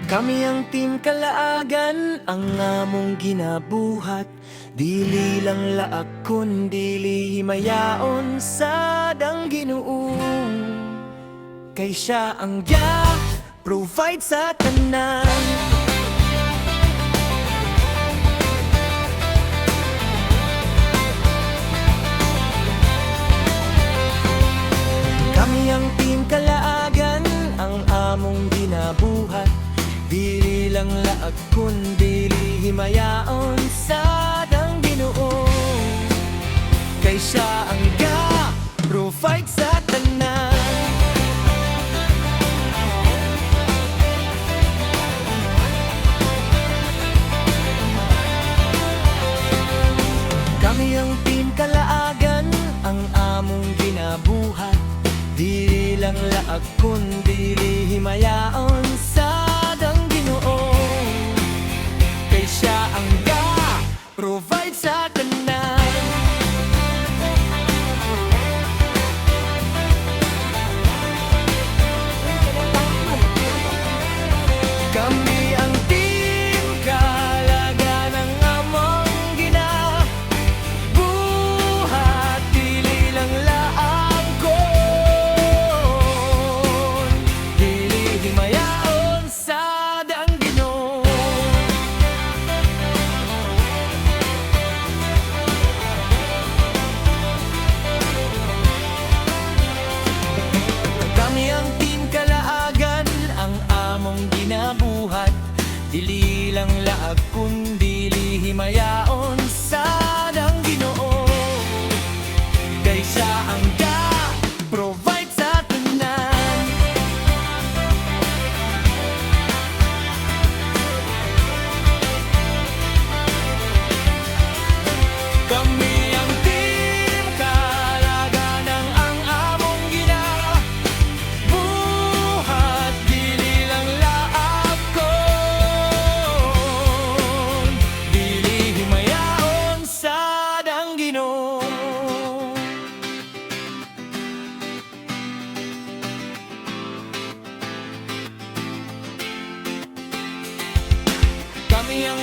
Kami ang Team Kalaagan, ang among ginabuhat. Dili lang laak kundi himayaon sa dang Ginuong. Kay siya ang provide sa tanan. Kami ang Team Kalaagan, ang among ginabuhat. Dili lang laag kundi himayaon sa dang Ginuong. Kay siya ang provide sa tanan. Kami ang Team Kalaagan, ang among ginabuhat. Dili lang laag kundi himayaon sa dang Ginuong. Kay siya ang provide sa tanan. Kami ang Team Kalaagan, ang among ginabuhat. Dili lang laag kon, dili himayaon sa dang Ginoo. Kami ang Team Kalaagan, ang among ginabuhat. Dili lang laag kundi himayaon sa dang Ginoo. Kay siya ang provide sa tanan. Kami ang Team Kalaagan, ang among ginabuhat. Dili lang laag kon, dili himayaon sa dang Ginoo. Kami ang